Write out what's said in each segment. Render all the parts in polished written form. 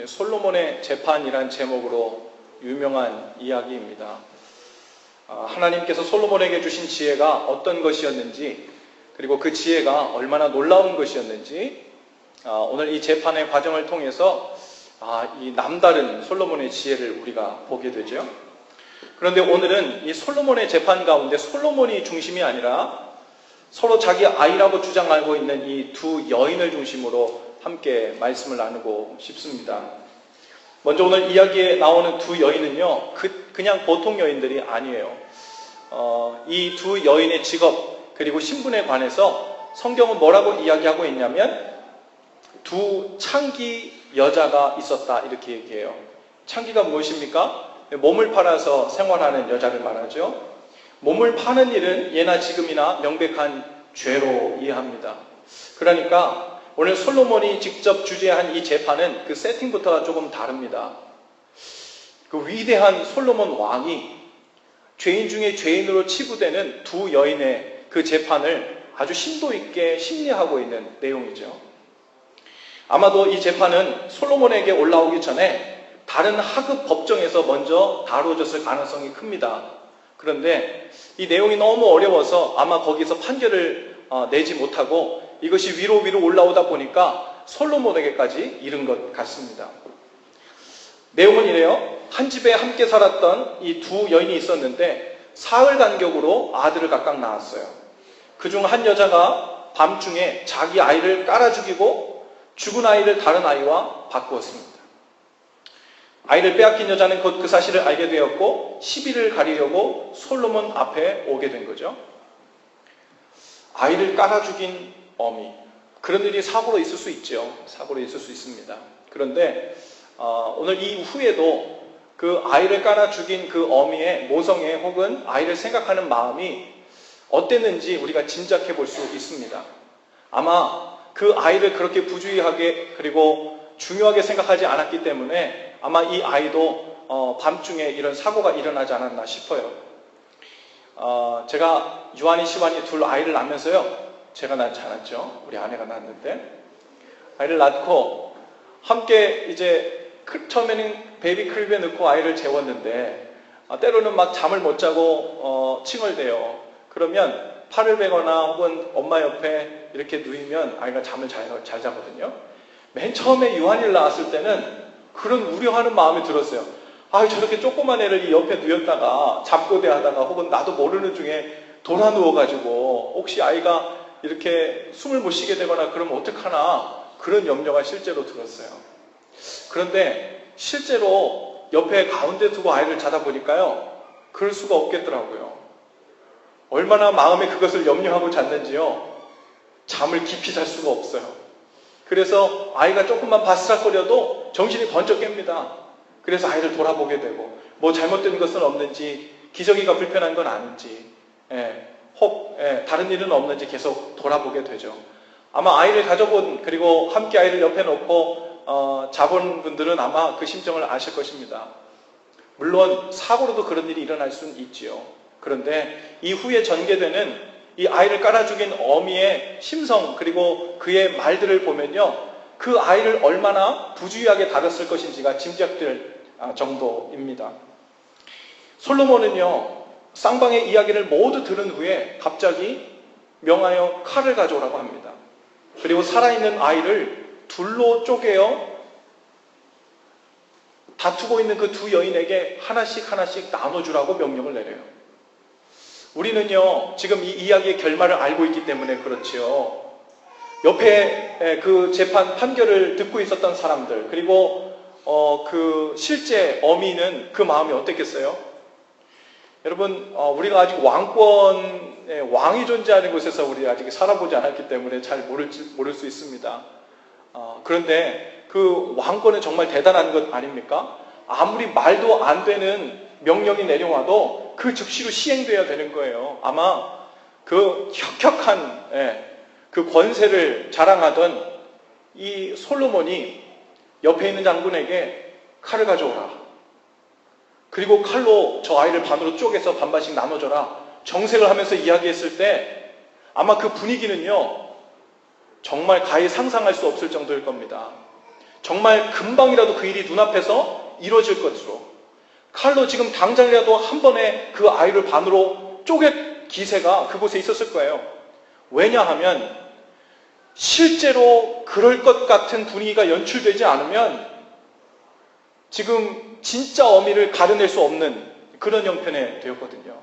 솔로몬의 재판이란 제목으로 유명한 이야기입니다. 하나님께서 솔로몬에게 주신 지혜가 어떤 것이었는지, 그리고 그 지혜가 얼마나 놀라운 것이었는지, 오늘 이 재판의 과정을 통해서 이 남다른 솔로몬의 지혜를 우리가 보게 되죠. 그런데 오늘은 이 솔로몬의 재판 가운데 솔로몬이 중심이 아니라 서로 자기 아이라고 주장하고 있는 이 두 여인을 중심으로 함께 말씀을 나누고 싶습니다. 먼저 오늘 이야기에 나오는 두 여인은요, 그냥 보통 여인들이 아니에요. 이 두 여인의 직업 그리고 신분에 관해서 성경은 뭐라고 이야기하고 있냐면 두 창기 여자가 있었다 이렇게 얘기해요. 창기가 무엇입니까? 몸을 팔아서 생활하는 여자를 말하죠. 몸을 파는 일은 예나 지금이나 명백한 죄로 이해합니다. 그러니까 오늘 솔로몬이 직접 주재한 이 재판은 그 세팅부터가 조금 다릅니다. 그 위대한 솔로몬 왕이 죄인 중에 죄인으로 치부되는 두 여인의 그 재판을 아주 심도 있게 심리하고 있는 내용이죠. 아마도 이 재판은 솔로몬에게 올라오기 전에 다른 하급 법정에서 먼저 다루어졌을 가능성이 큽니다. 그런데 이 내용이 너무 어려워서 아마 거기서 판결을 내지 못하고 이것이 위로 올라오다 보니까 솔로몬에게까지 이른 것 같습니다. 내용은 이래요. 한 집에 함께 살았던 이 두 여인이 있었는데 사흘 간격으로 아들을 각각 낳았어요. 그중 한 여자가 밤중에 자기 아이를 깔아 죽이고 죽은 아이를 다른 아이와 바꾸었습니다. 아이를 빼앗긴 여자는 곧 그 사실을 알게 되었고 시비를 가리려고 솔로몬 앞에 오게 된 거죠. 아이를 깔아 죽인 어미, 그런 일이 사고로 있을 수 있죠. 사고로 있을 수 있습니다. 그런데 오늘 이후에도 그 아이를 깔아 죽인 그 어미의 모성애 혹은 아이를 생각하는 마음이 어땠는지 우리가 짐작해 볼 수 있습니다. 아마 그 아이를 그렇게 부주의하게 그리고 중요하게 생각하지 않았기 때문에 아마 이 아이도 밤중에 이런 사고가 일어나지 않았나 싶어요. 제가 유한이, 시완이 둘 아이를 낳으면서요, 제가 낳지 않았죠. 우리 아내가 낳았는데 아이를 낳고 함께 이제 처음에는 베이비 크립에 넣고 아이를 재웠는데 때로는 막 잠을 못 자고 칭얼대요. 그러면 팔을 베거나 혹은 엄마 옆에 이렇게 누이면 아이가 잠을 잘 자거든요. 맨 처음에 유한이를 낳았을 때는 그런 우려하는 마음이 들었어요. 저렇게 조그만 애를 이 옆에 누였다가 잠꼬대 하다가 혹은 나도 모르는 중에 돌아 누워가지고 혹시 아이가 이렇게 숨을 못 쉬게 되거나 그러면 어떡하나, 그런 염려가 실제로 들었어요. 그런데 실제로 옆에 가운데 두고 아이를 자다 보니까요, 그럴 수가 없겠더라고요. 얼마나 마음에 그것을 염려하고 잤는지요, 잠을 깊이 잘 수가 없어요. 그래서 아이가 조금만 바스락거려도 정신이 번쩍 깹니다. 그래서 아이를 돌아보게 되고 뭐 잘못된 것은 없는지, 기저귀가 불편한 건 아닌지, 혹 다른 일은 없는지 계속 돌아보게 되죠. 아마 아이를 가져본, 그리고 함께 아이를 옆에 놓고 자본 분들은 아마 그 심정을 아실 것입니다. 물론 사고로도 그런 일이 일어날 수는 있지요. 그런데 이후에 전개되는 이 아이를 깔아 죽인 어미의 심성 그리고 그의 말들을 보면요, 그 아이를 얼마나 부주의하게 다뤘을 것인지가 짐작될 정도입니다. 솔로몬은요, 쌍방의 이야기를 모두 들은 후에 갑자기 명하여 칼을 가져오라고 합니다. 그리고 살아있는 아이를 둘로 쪼개어 다투고 있는 그 두 여인에게 하나씩 나눠주라고 명령을 내려요. 우리는요, 지금 이 이야기의 결말을 알고 있기 때문에 그렇지요. 옆에 그 재판 판결을 듣고 있었던 사람들, 그리고 그 실제 어미는 그 마음이 어땠겠어요? 여러분, 우리가 아직 왕이 존재하는 곳에서 우리 아직 살아보지 않았기 때문에 잘 모를 수 있습니다. 그런데 그 왕권은 정말 대단한 것 아닙니까? 아무리 말도 안 되는 명령이 내려와도 그 즉시로 시행되어야 되는 거예요. 아마 그 혁혁한 그 권세를 자랑하던 이 솔로몬이 옆에 있는 장군에게 칼을 가져오라, 그리고 칼로 저 아이를 반으로 쪼개서 반반씩 나눠줘라, 정색을 하면서 이야기했을 때 아마 그 분위기는요, 정말 가히 상상할 수 없을 정도일 겁니다. 정말 금방이라도 그 일이 눈앞에서 이루어질 것으로, 칼로 지금 당장이라도 한 번에 그 아이를 반으로 쪼갤 기세가 그곳에 있었을 거예요. 왜냐하면 실제로 그럴 것 같은 분위기가 연출되지 않으면 지금 진짜 어미를 가려낼 수 없는 그런 형편에 되었거든요.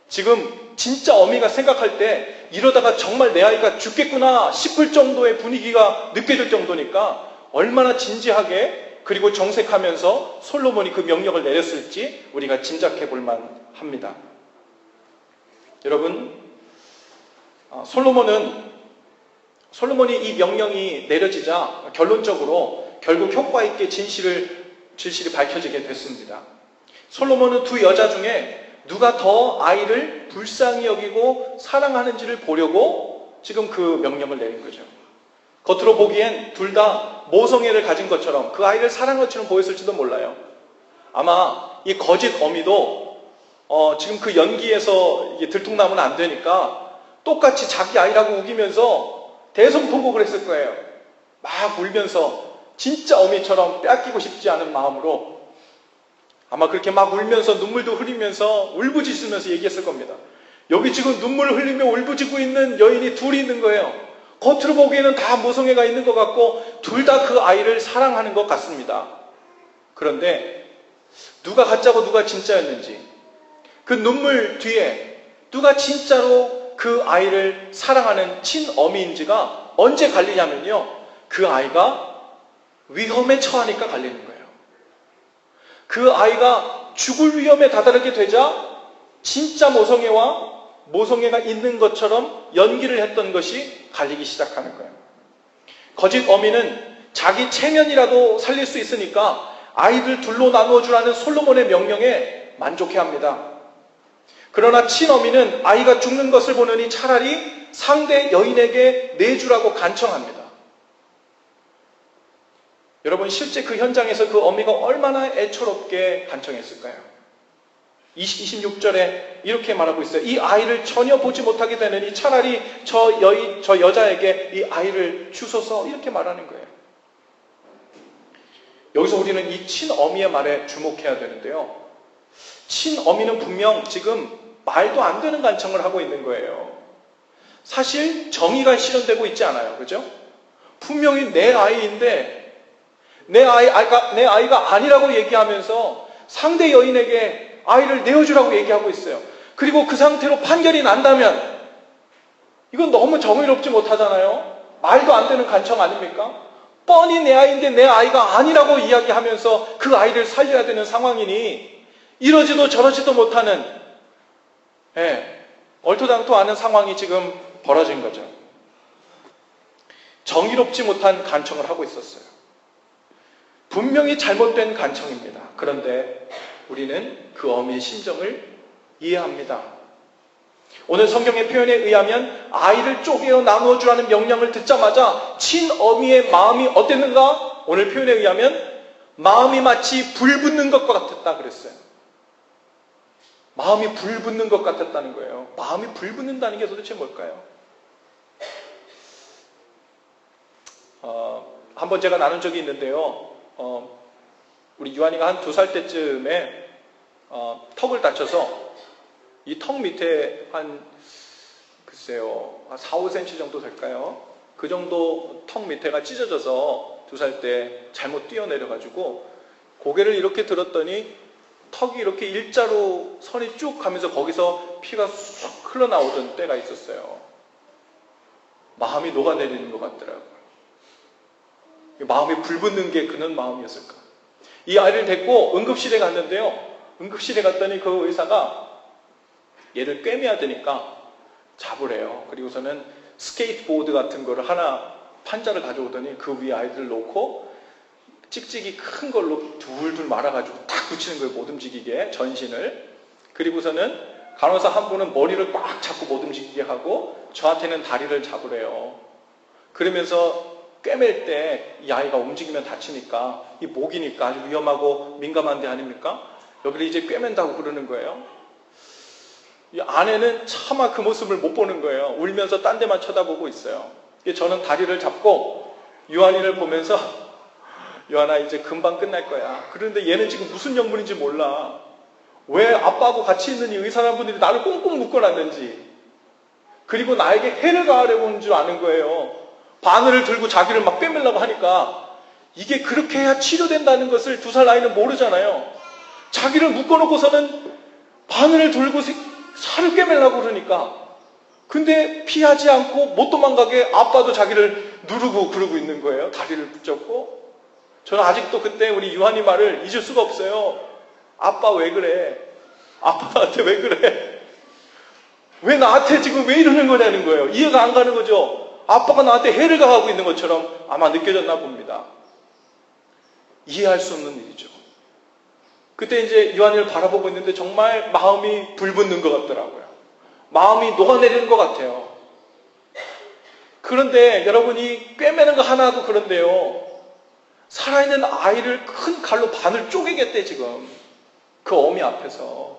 지금 진짜 어미가 생각할 때 이러다가 정말 내 아이가 죽겠구나 싶을 정도의 분위기가 느껴질 정도니까 얼마나 진지하게 그리고 정색하면서 솔로몬이 그 명령을 내렸을지 우리가 짐작해 볼 만합니다. 여러분, 솔로몬이 이 명령이 내려지자 결론적으로 결국 효과 있게 진실이 밝혀지게 됐습니다. 솔로몬은 두 여자 중에 누가 더 아이를 불쌍히 여기고 사랑하는지를 보려고 지금 그 명령을 내린 거죠. 겉으로 보기엔 둘 다 모성애를 가진 것처럼 그 아이를 사랑한 것처럼 보였을지도 몰라요. 아마 이 거짓 어미도 지금 그 연기에서 이게 들통나면 안 되니까 똑같이 자기 아이라고 우기면서 대성통곡을 했을 거예요. 막 울면서 진짜 어미처럼 뺏기고 싶지 않은 마음으로 아마 그렇게 막 울면서 눈물도 흘리면서 울부짖으면서 얘기했을 겁니다. 여기 지금 눈물을 흘리며 울부짖고 있는 여인이 둘이 있는 거예요. 겉으로 보기에는 다 모성애가 있는 것 같고 둘 다 그 아이를 사랑하는 것 같습니다. 그런데 누가 가짜고 누가 진짜였는지, 그 눈물 뒤에 누가 진짜로 그 아이를 사랑하는 친어미인지가 언제 갈리냐면요, 그 아이가 위험에 처하니까 갈리는 거예요. 그 아이가 죽을 위험에 다다르게 되자 진짜 모성애가 있는 것처럼 연기를 했던 것이 갈리기 시작하는 거예요. 거짓 어미는 자기 체면이라도 살릴 수 있으니까 아이들 둘로 나누어 주라는 솔로몬의 명령에 만족해합니다. 그러나 친어미는 아이가 죽는 것을 보느니 차라리 상대 여인에게 내주라고 간청합니다. 여러분, 실제 그 현장에서 그 어미가 얼마나 애처롭게 간청했을까요? 26절에 이렇게 말하고 있어요. 이 아이를 전혀 보지 못하게 되느니 차라리 저 여자에게 이 아이를 주소서, 이렇게 말하는 거예요. 여기서 우리는 이 친어미의 말에 주목해야 되는데요. 친어미는 분명 지금 말도 안 되는 간청을 하고 있는 거예요. 사실 정의가 실현되고 있지 않아요. 그죠? 분명히 내 아이인데 내 아이가 아니라고 얘기하면서 상대 여인에게 아이를 내어주라고 얘기하고 있어요. 그리고 그 상태로 판결이 난다면 이건 너무 정의롭지 못하잖아요. 말도 안 되는 간청 아닙니까? 뻔히 내 아이인데 내 아이가 아니라고 이야기하면서 그 아이를 살려야 되는 상황이니 이러지도 저러지도 못하는, 얼토당토 않은 상황이 지금 벌어진 거죠. 정의롭지 못한 간청을 하고 있었어요. 분명히 잘못된 간청입니다. 그런데 우리는 그 어미의 심정을 이해합니다. 오늘 성경의 표현에 의하면 아이를 쪼개어 나누어 주라는 명령을 듣자마자 친어미의 마음이 어땠는가? 오늘 표현에 의하면 마음이 마치 불붙는 것과 같았다 그랬어요. 마음이 불붙는 것 같았다는 거예요. 마음이 불붙는다는 게 도대체 뭘까요? 한번 제가 나눈 적이 있는데요. 우리 유한이가 한 2살 때쯤에 턱을 다쳐서 이 턱 밑에 한 4, 5cm 정도 될까요? 그 정도 턱 밑에가 찢어져서 2살 때 잘못 뛰어내려가지고 고개를 이렇게 들었더니 턱이 이렇게 일자로 선이 쭉 가면서 거기서 피가 쑥 흘러나오던 때가 있었어요. 마음이 녹아내리는 것 같더라고요. 마음이 불붙는 게 그런 마음이었을까? 이 아이를 데리고 응급실에 갔는데요. 응급실에 갔더니 그 의사가 얘를 꿰매야 되니까 잡으래요. 그리고서는 스케이트보드 같은 거를 하나 판자를 가져오더니 그 위에 아이들을 놓고 찍찍이 큰 걸로 둘둘 말아가지고 탁 붙이는 거예요. 못 움직이게, 전신을. 그리고서는 간호사 한 분은 머리를 꽉 잡고 못 움직이게 하고 저한테는 다리를 잡으래요. 그러면서 꿰맬 때 이 아이가 움직이면 다치니까 이 목이니까 아주 위험하고 민감한 데 아닙니까? 여기를 이제 꿰맨다고 그러는 거예요. 이 아내는 차마 그 모습을 못 보는 거예요. 울면서 딴 데만 쳐다보고 있어요. 저는 다리를 잡고 유한이를 보면서 요한아, 이제 금방 끝날 거야. 그런데 얘는 지금 무슨 영문인지 몰라. 왜 아빠하고 같이 있는 이 의사분들이 나를 꽁꽁 묶어놨는지, 그리고 나에게 해를 가하려고 하는 줄 아는 거예요. 바늘을 들고 자기를 막 꿰매려고 하니까 이게 그렇게 해야 치료된다는 것을 2살 아이는 모르잖아요. 자기를 묶어놓고서는 바늘을 들고 살을 꿰매려고 그러니까, 근데 피하지 않고 못 도망가게 아빠도 자기를 누르고 그러고 있는 거예요. 다리를 붙잡고. 저는 아직도 그때 우리 유한이 말을 잊을 수가 없어요. 아빠 왜 그래? 아빠 나한테 왜 그래? 왜 나한테 지금 왜 이러는 거냐는 거예요. 이해가 안 가는 거죠. 아빠가 나한테 해를 가하고 있는 것처럼 아마 느껴졌나 봅니다. 이해할 수 없는 일이죠. 그때 이제 유한이를 바라보고 있는데 정말 마음이 불붙는 것 같더라고요. 마음이 녹아내리는 것 같아요. 그런데 여러분이 꿰매는 거 하나도 그런데요. 살아있는 아이를 큰 칼로 반을 쪼개겠대, 지금. 그 어미 앞에서.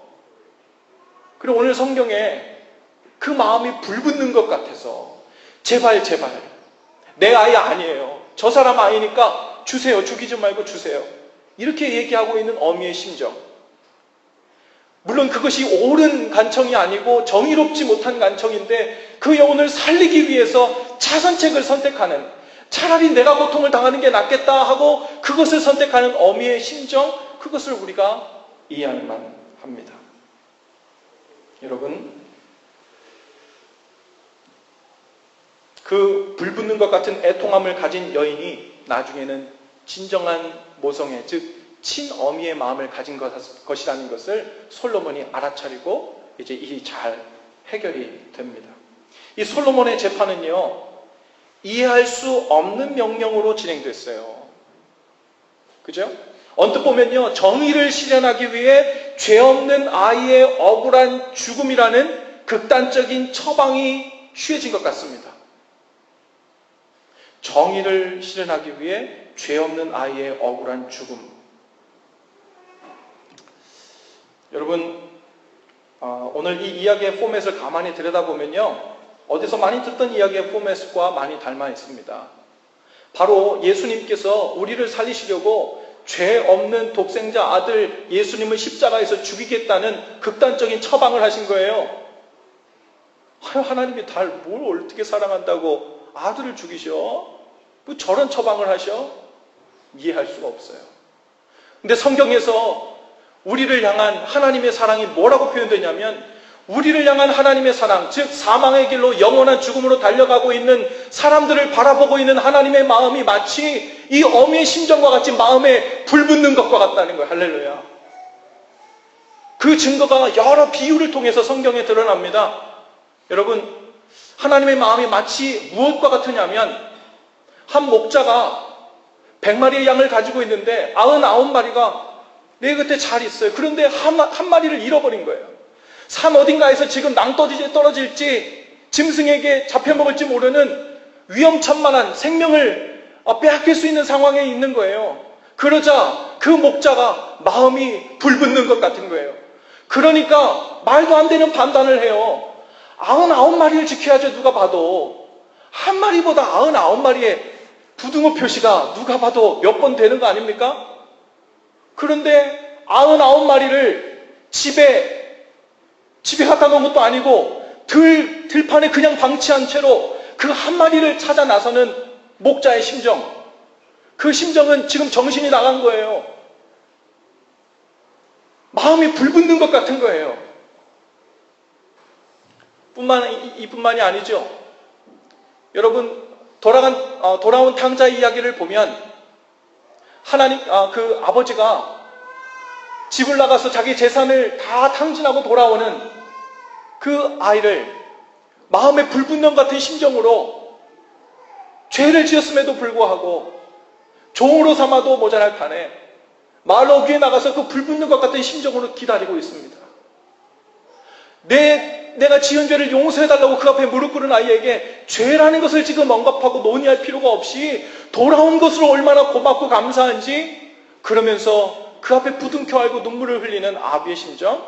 그리고 오늘 성경에 그 마음이 불붙는 것 같아서 제발 내 아이 아니에요. 저 사람 아이니까 주세요. 죽이지 말고 주세요. 이렇게 얘기하고 있는 어미의 심정. 물론 그것이 옳은 간청이 아니고 정의롭지 못한 간청인데 그 영혼을 살리기 위해서 차선책을 선택하는, 차라리 내가 고통을 당하는 게 낫겠다 하고 그것을 선택하는 어미의 심정, 그것을 우리가 이해할 만합니다. 여러분, 그 불붙는 것 같은 애통함을 가진 여인이 나중에는 진정한 모성애, 즉 친어미의 마음을 가진 것이라는 것을 솔로몬이 알아차리고 이제 이 잘 해결이 됩니다. 이 솔로몬의 재판은요, 이해할 수 없는 명령으로 진행됐어요. 그죠? 언뜻 보면요, 정의를 실현하기 위해 죄 없는 아이의 억울한 죽음이라는 극단적인 처방이 취해진 것 같습니다. 정의를 실현하기 위해 죄 없는 아이의 억울한 죽음. 여러분, 오늘 이 이야기의 포맷을 가만히 들여다보면요, 어디서 많이 듣던 이야기의 포맷과 많이 닮아 있습니다. 바로 예수님께서 우리를 살리시려고 죄 없는 독생자 아들 예수님을 십자가에서 죽이겠다는 극단적인 처방을 하신 거예요. 하나님이 달 뭘 어떻게 사랑한다고 아들을 죽이셔? 뭐 저런 처방을 하셔? 이해할 수가 없어요. 근데 성경에서 우리를 향한 하나님의 사랑이 뭐라고 표현되냐면, 우리를 향한 하나님의 사랑, 즉 사망의 길로 영원한 죽음으로 달려가고 있는 사람들을 바라보고 있는 하나님의 마음이 마치 이 어미의 심정과 같이 마음에 불붙는 것과 같다는 거예요. 할렐루야. 그 증거가 여러 비유를 통해서 성경에 드러납니다. 여러분, 하나님의 마음이 마치 무엇과 같으냐면, 한 목자가 100마리의 양을 가지고 있는데 99마리가 내 곁에 잘 있어요. 그런데 한 마리를 잃어버린 거예요. 산 어딘가에서 지금 낭떠러지에 떨어질지 짐승에게 잡혀먹을지 모르는 위험천만한 생명을 빼앗길 수 있는 상황에 있는 거예요. 그러자 그 목자가 마음이 불붙는 것 같은 거예요. 그러니까 말도 안 되는 판단을 해요. 99마리를 지켜야죠, 누가 봐도. 한 마리보다 99마리의 부등호 표시가 누가 봐도 몇 번 되는 거 아닙니까? 그런데 99마리를 집에 갖다 놓은 것도 아니고 들판에 그냥 방치한 채로 그 한 마리를 찾아 나서는 목자의 심정. 그 심정은 지금 정신이 나간 거예요. 마음이 불붙는 것 같은 거예요. 이뿐만이 아니죠. 여러분, 돌아온 탕자의 이야기를 보면 그 아버지가 집을 나가서 자기 재산을 다 탕진하고 돌아오는 그 아이를 마음에 불붙는 같은 심정으로 죄를 지었음에도 불구하고 종으로 삼아도 모자랄 판에 마을 어귀에 나가서 그 불붙는 것 같은 심정으로 기다리고 있습니다. 내가 지은 죄를 용서해달라고 그 앞에 무릎 꿇은 아이에게 죄라는 것을 지금 언급하고 논의할 필요가 없이 돌아온 것으로 얼마나 고맙고 감사한지, 그러면서 그 앞에 부둥켜 안고 눈물을 흘리는 아비의 심정,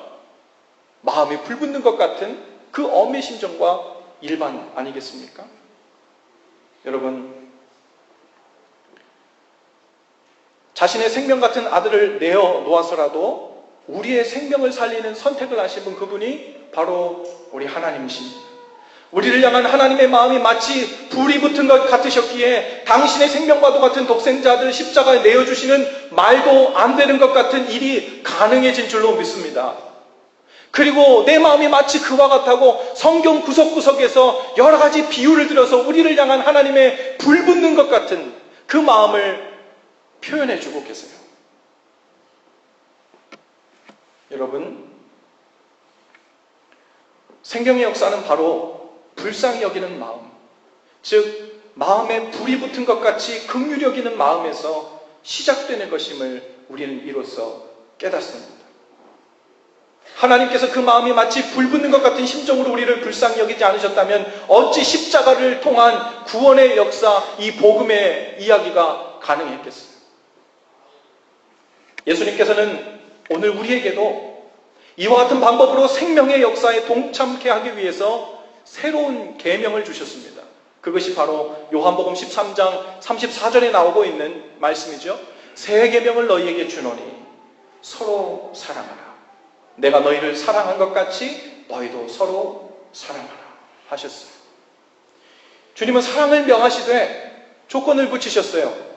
마음이 불붙는 것 같은 그 어미의 심정과 일반 아니겠습니까? 여러분, 자신의 생명 같은 아들을 내어 놓아서라도 우리의 생명을 살리는 선택을 하신 분, 그분이 바로 우리 하나님이십니다. 우리를 향한 하나님의 마음이 마치 불이 붙은 것 같으셨기에 당신의 생명과도 같은 독생자들 십자가에 내어주시는 말도 안 되는 것 같은 일이 가능해진 줄로 믿습니다. 그리고 내 마음이 마치 그와 같다고 성경 구석구석에서 여러 가지 비유를 들어서 우리를 향한 하나님의 불 붙는 것 같은 그 마음을 표현해 주고 계세요. 여러분, 생명의 역사는 바로 불쌍히 여기는 마음, 즉 마음에 불이 붙은 것 같이 긍휼히 여기는 마음에서 시작되는 것임을 우리는 이로써 깨닫습니다. 하나님께서 그 마음이 마치 불 붙는 것 같은 심정으로 우리를 불쌍히 여기지 않으셨다면 어찌 십자가를 통한 구원의 역사, 이 복음의 이야기가 가능했겠어요? 예수님께서는 오늘 우리에게도 이와 같은 방법으로 생명의 역사에 동참케 하기 위해서 새로운 계명을 주셨습니다. 그것이 바로 요한복음 13장 34절에 나오고 있는 말씀이죠. 새 계명을 너희에게 주노니 서로 사랑하라. 내가 너희를 사랑한 것 같이 너희도 서로 사랑하라 하셨어요. 주님은 사랑을 명하시되 조건을 붙이셨어요.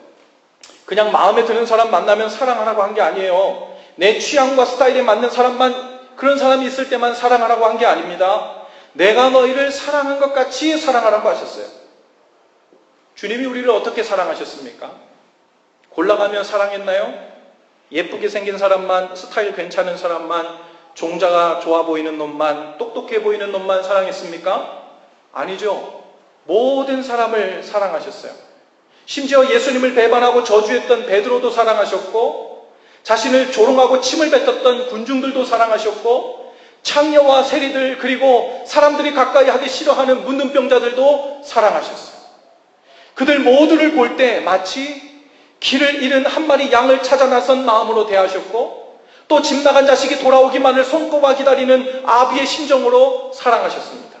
그냥 마음에 드는 사람 만나면 사랑하라고 한 게 아니에요. 내 취향과 스타일에 맞는 사람만, 그런 사람이 있을 때만 사랑하라고 한 게 아닙니다. 내가 너희를 사랑한 것 같이 사랑하라고 하셨어요. 주님이 우리를 어떻게 사랑하셨습니까? 골라가며 사랑했나요? 예쁘게 생긴 사람만, 스타일 괜찮은 사람만, 종자가 좋아 보이는 놈만, 똑똑해 보이는 놈만 사랑했습니까? 아니죠. 모든 사람을 사랑하셨어요. 심지어 예수님을 배반하고 저주했던 베드로도 사랑하셨고, 자신을 조롱하고 침을 뱉었던 군중들도 사랑하셨고, 창녀와 세리들, 그리고 사람들이 가까이 하기 싫어하는 문둥병자들도 사랑하셨어요. 그들 모두를 볼 때 마치 길을 잃은 한 마리 양을 찾아 나선 마음으로 대하셨고, 또 집 나간 자식이 돌아오기만을 손꼽아 기다리는 아비의 심정으로 사랑하셨습니다.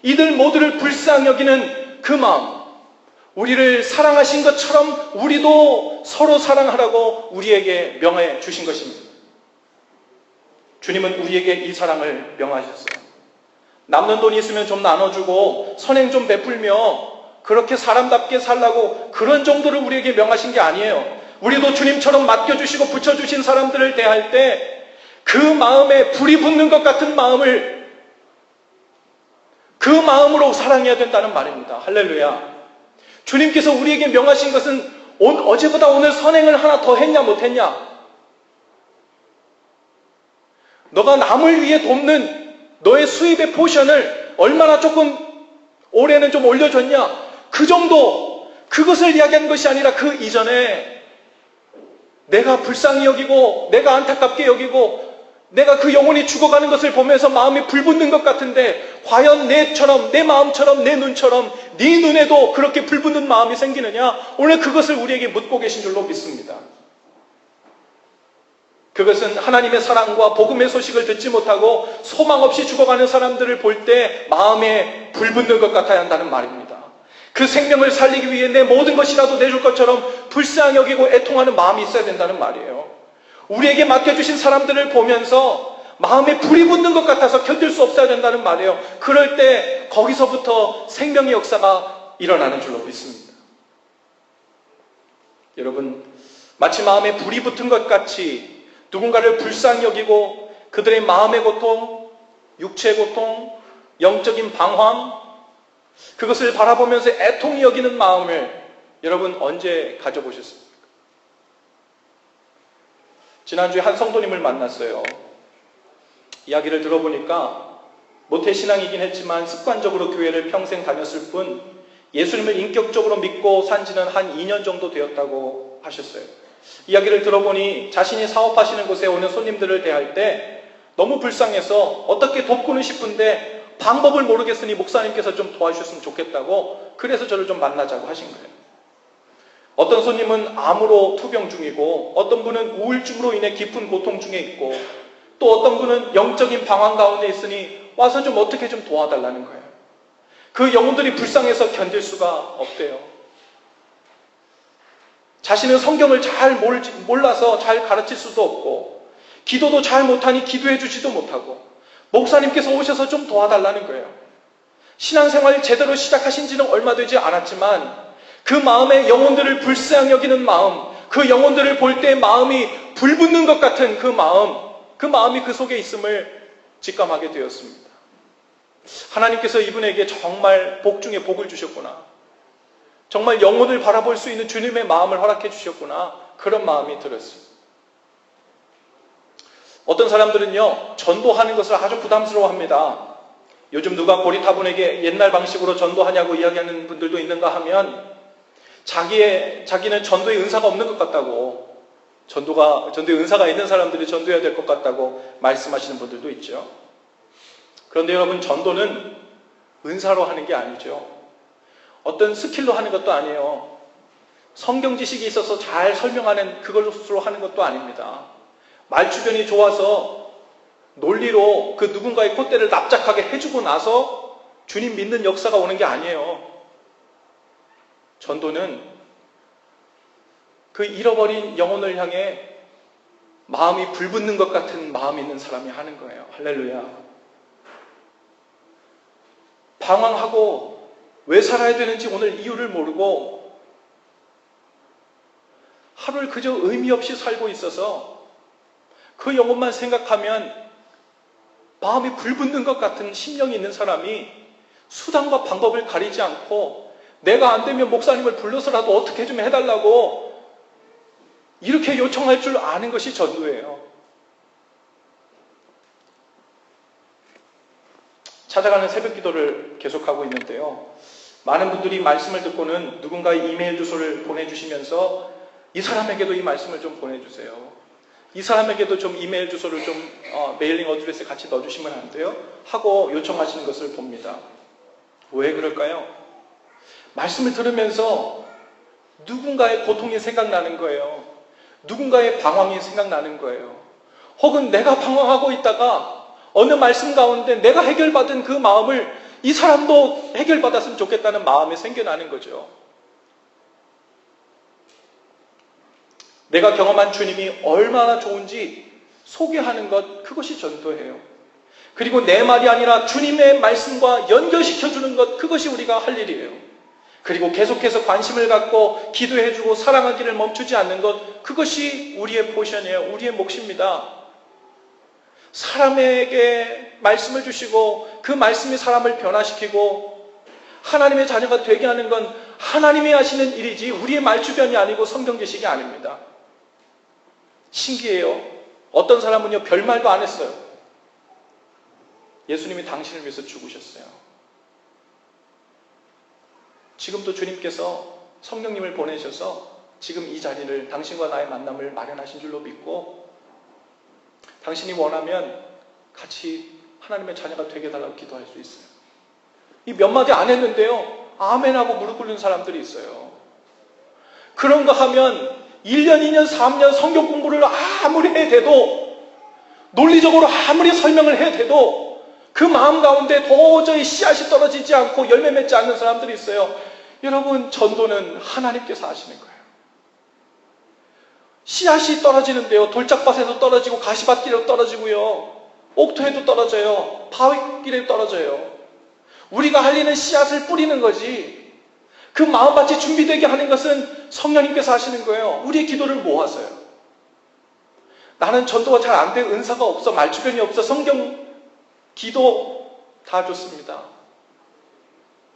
이들 모두를 불쌍히 여기는 그 마음, 우리를 사랑하신 것처럼 우리도 서로 사랑하라고 우리에게 명해 주신 것입니다. 주님은 우리에게 이 사랑을 명하셨어요. 남는 돈이 있으면 좀 나눠주고 선행 좀 베풀며 그렇게 사람답게 살라고, 그런 정도를 우리에게 명하신 게 아니에요. 우리도 주님처럼 맡겨주시고 붙여주신 사람들을 대할 때 그 마음에 불이 붙는 것 같은 마음을 그 마음으로 사랑해야 된다는 말입니다. 할렐루야. 주님께서 우리에게 명하신 것은 어제보다 오늘 선행을 하나 더 했냐 못했냐, 너가 남을 위해 돕는 너의 수입의 포션을 얼마나 조금 올해는 좀 올려줬냐, 그 정도, 그것을 이야기하는 것이 아니라 그 이전에 내가 불쌍히 여기고 내가 안타깝게 여기고 내가 그 영혼이 죽어가는 것을 보면서 마음이 불붙는 것 같은데, 과연 내처럼, 내 마음처럼, 내 눈처럼 네 눈에도 그렇게 불붙는 마음이 생기느냐? 오늘 그것을 우리에게 묻고 계신 줄로 믿습니다. 그것은 하나님의 사랑과 복음의 소식을 듣지 못하고 소망 없이 죽어가는 사람들을 볼 때 마음에 불붙는 것 같아야 한다는 말입니다. 그 생명을 살리기 위해 내 모든 것이라도 내줄 것처럼 불쌍히 여기고 애통하는 마음이 있어야 된다는 말이에요. 우리에게 맡겨주신 사람들을 보면서 마음에 불이 붙는 것 같아서 견딜 수 없어야 된다는 말이에요. 그럴 때 거기서부터 생명의 역사가 일어나는 줄로 믿습니다. 여러분, 마치 마음에 불이 붙은 것 같이 누군가를 불쌍히 여기고 그들의 마음의 고통, 육체의 고통, 영적인 방황, 그것을 바라보면서 애통히 여기는 마음을 여러분 언제 가져보셨습니까? 지난주에 한 성도님을 만났어요. 이야기를 들어보니까 모태신앙이긴 했지만 습관적으로 교회를 평생 다녔을 뿐 예수님을 인격적으로 믿고 산 지는 한 2년 정도 되었다고 하셨어요. 이야기를 들어보니 자신이 사업하시는 곳에 오는 손님들을 대할 때 너무 불쌍해서 어떻게 돕고는 싶은데 방법을 모르겠으니 목사님께서 좀 도와주셨으면 좋겠다고, 그래서 저를 좀 만나자고 하신 거예요. 어떤 손님은 암으로 투병 중이고, 어떤 분은 우울증으로 인해 깊은 고통 중에 있고, 또 어떤 분은 영적인 방황 가운데 있으니 와서 좀 어떻게 좀 도와달라는 거예요. 그 영혼들이 불쌍해서 견딜 수가 없대요. 자신은 성경을 잘 몰라서 잘 가르칠 수도 없고, 기도도 잘 못하니 기도해 주지도 못하고, 목사님께서 오셔서 좀 도와달라는 거예요. 신앙생활 제대로 시작하신 지는 얼마 되지 않았지만 그 마음에 영혼들을 불쌍히 여기는 마음, 그 영혼들을 볼 때 마음이 불붙는 것 같은 그 마음이 그 속에 있음을 직감하게 되었습니다. 하나님께서 이분에게 정말 복 중에 복을 주셨구나. 정말 영혼을 바라볼 수 있는 주님의 마음을 허락해 주셨구나. 그런 마음이 들었습니다. 어떤 사람들은요, 전도하는 것을 아주 부담스러워합니다. 요즘 누가 고리타분에게 옛날 방식으로 전도하냐고 이야기하는 분들도 있는가 하면 자기는 전도의 은사가 없는 것 같다고, 전도의 은사가 있는 사람들이 전도해야 될 것 같다고 말씀하시는 분들도 있죠. 그런데 여러분, 전도는 은사로 하는 게 아니죠. 어떤 스킬로 하는 것도 아니에요. 성경 지식이 있어서 잘 설명하는 그것으로 하는 것도 아닙니다. 말주변이 좋아서 논리로 그 누군가의 콧대를 납작하게 해주고 나서 주님 믿는 역사가 오는 게 아니에요. 전도는 그 잃어버린 영혼을 향해 마음이 불붙는 것 같은 마음이 있는 사람이 하는 거예요. 할렐루야. 방황하고 왜 살아야 되는지 오늘 이유를 모르고 하루를 그저 의미 없이 살고 있어서 그 영혼만 생각하면 마음이 불붙는 것 같은 심령이 있는 사람이 수단과 방법을 가리지 않고 내가 안 되면 목사님을 불러서라도 어떻게 좀 해달라고 이렇게 요청할 줄 아는 것이 전도예요. 찾아가는 새벽 기도를 계속하고 있는데요. 많은 분들이 말씀을 듣고는 누군가의 이메일 주소를 보내주시면서 이 사람에게도 이 말씀을 좀 보내주세요. 이 사람에게도 좀 이메일 주소를 좀 메일링 어드레스에 같이 넣어주시면 안 돼요? 하고 요청하시는 것을 봅니다. 왜 그럴까요? 말씀을 들으면서 누군가의 고통이 생각나는 거예요. 누군가의 방황이 생각나는 거예요. 혹은 내가 방황하고 있다가 어느 말씀 가운데 내가 해결받은 그 마음을 이 사람도 해결받았으면 좋겠다는 마음이 생겨나는 거죠. 내가 경험한 주님이 얼마나 좋은지 소개하는 것, 그것이 전도예요. 그리고 내 말이 아니라 주님의 말씀과 연결시켜주는 것, 그것이 우리가 할 일이에요. 그리고 계속해서 관심을 갖고 기도해주고 사랑하기를 멈추지 않는 것, 그것이 우리의 포션이에요. 우리의 몫입니다. 사람에게 말씀을 주시고 그 말씀이 사람을 변화시키고 하나님의 자녀가 되게 하는 건 하나님이 하시는 일이지 우리의 말주변이 아니고 성경 지식이 아닙니다. 신기해요. 어떤 사람은요, 별말도 안 했어요. 예수님이 당신을 위해서 죽으셨어요. 지금도 주님께서 성령님을 보내셔서 지금 이 자리를, 당신과 나의 만남을 마련하신 줄로 믿고 당신이 원하면 같이 하나님의 자녀가 되게 해달라고 기도할 수 있어요. 이 몇 마디 안 했는데요, 아멘하고 무릎 꿇는 사람들이 있어요. 그런가 하면 1년, 2년, 3년 성경 공부를 아무리 해대도, 논리적으로 아무리 설명을 해대도 그 마음 가운데 도저히 씨앗이 떨어지지 않고 열매 맺지 않는 사람들이 있어요. 여러분, 전도는 하나님께서 하시는 거예요. 씨앗이 떨어지는데요, 돌짝밭에도 떨어지고 가시밭길에도 떨어지고요, 옥토에도 떨어져요, 바위길에도 떨어져요. 우리가 할 일은 씨앗을 뿌리는 거지, 그 마음밭이 준비되게 하는 것은 성령님께서 하시는 거예요. 우리의 기도를 모아서요. 나는 전도가 잘 안 돼, 은사가 없어, 말주변이 없어, 성경, 기도 다 좋습니다.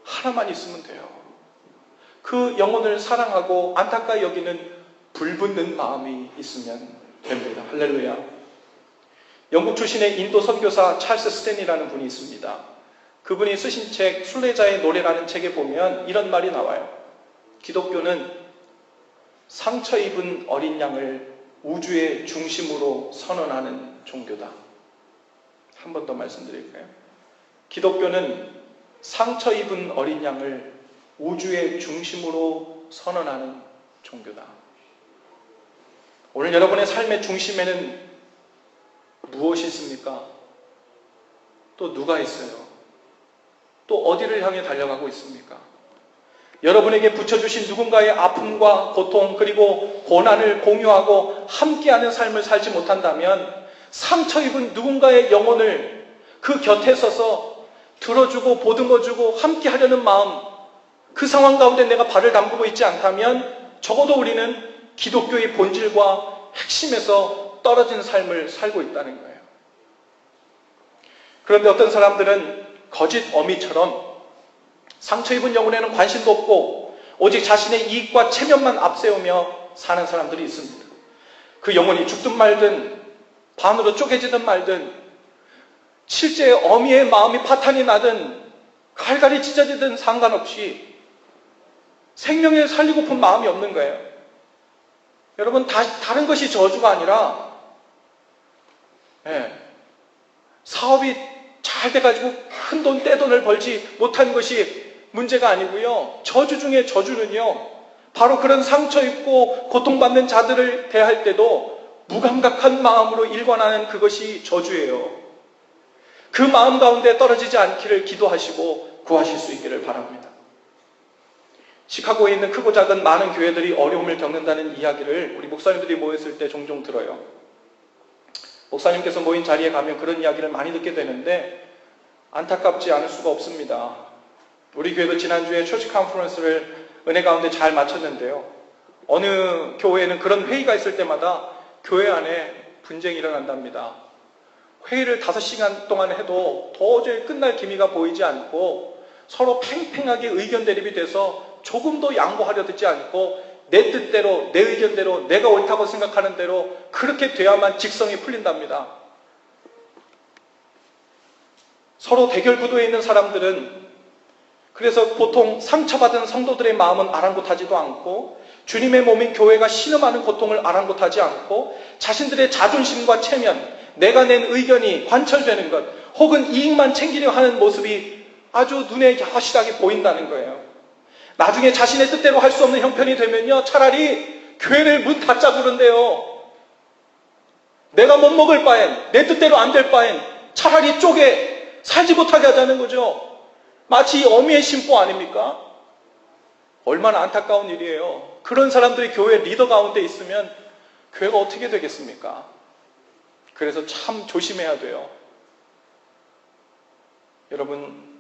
하나만 있으면 돼요. 그 영혼을 사랑하고 안타까이 여기는 불붙는 마음이 있으면 됩니다. 할렐루야. 영국 출신의 인도 선교사 찰스 스탠이라는 분이 있습니다. 그분이 쓰신 책 순례자의 노래라는 책에 보면 이런 말이 나와요. 기독교는 상처 입은 어린 양을 우주의 중심으로 선언하는 종교다. 한 번 더 말씀드릴까요? 기독교는 상처 입은 어린 양을 우주의 중심으로 선언하는 종교다. 오늘 여러분의 삶의 중심에는 무엇이 있습니까? 또 누가 있어요? 또 어디를 향해 달려가고 있습니까? 여러분에게 붙여주신 누군가의 아픔과 고통 그리고 고난을 공유하고 함께하는 삶을 살지 못한다면 상처 입은 누군가의 영혼을 그 곁에 서서 들어주고 보듬어주고 함께하려는 마음, 그 상황 가운데 내가 발을 담그고 있지 않다면 적어도 우리는 기독교의 본질과 핵심에서 떨어진 삶을 살고 있다는 거예요. 그런데 어떤 사람들은 거짓 어미처럼 상처 입은 영혼에는 관심도 없고 오직 자신의 이익과 체면만 앞세우며 사는 사람들이 있습니다. 그 영혼이 죽든 말든 반으로 쪼개지든 말든 실제 어미의 마음이 파탄이 나든 갈갈이 찢어지든 상관없이 생명을 살리고픈 마음이 없는 거예요. 여러분, 다른 것이 저주가 아니라 사업이 잘 돼가지고 큰 돈 떼돈을 벌지 못한 것이 문제가 아니고요. 저주 중에 저주는요, 바로 그런 상처 입고 고통받는 자들을 대할 때도 무감각한 마음으로 일관하는 그것이 저주예요. 그 마음 가운데 떨어지지 않기를 기도하시고 구하실 수 있기를 바랍니다. 시카고에 있는 크고 작은 많은 교회들이 어려움을 겪는다는 이야기를 우리 목사님들이 모였을 때 종종 들어요. 목사님께서 모인 자리에 가면 그런 이야기를 많이 듣게 되는데 안타깝지 않을 수가 없습니다. 우리 교회도 지난주에 처치 컨퍼런스를 은혜 가운데 잘 마쳤는데요. 어느 교회는 그런 회의가 있을 때마다 교회 안에 분쟁이 일어난답니다. 회의를 5시간 동안 해도 도저히 끝날 기미가 보이지 않고 서로 팽팽하게 의견 대립이 돼서 조금도 양보하려 듣지 않고 내 뜻대로, 내 의견대로, 내가 옳다고 생각하는 대로 그렇게 돼야만 직성이 풀린답니다. 서로 대결 구도에 있는 사람들은 그래서 보통 상처받은 성도들의 마음은 아랑곳하지도 않고 주님의 몸인 교회가 신음하는 고통을 아랑곳하지 않고 자신들의 자존심과 체면, 내가 낸 의견이 관철되는 것 혹은 이익만 챙기려 하는 모습이 아주 눈에 야실하게 보인다는 거예요. 나중에 자신의 뜻대로 할 수 없는 형편이 되면요, 차라리 교회를 문 닫자 그런데요. 내가 못 먹을 바엔, 내 뜻대로 안 될 바엔 차라리 쪼개 살지 못하게 하자는 거죠. 마치 어미의 심보 아닙니까? 얼마나 안타까운 일이에요. 그런 사람들이 교회 리더 가운데 있으면 교회가 어떻게 되겠습니까? 그래서 참 조심해야 돼요. 여러분,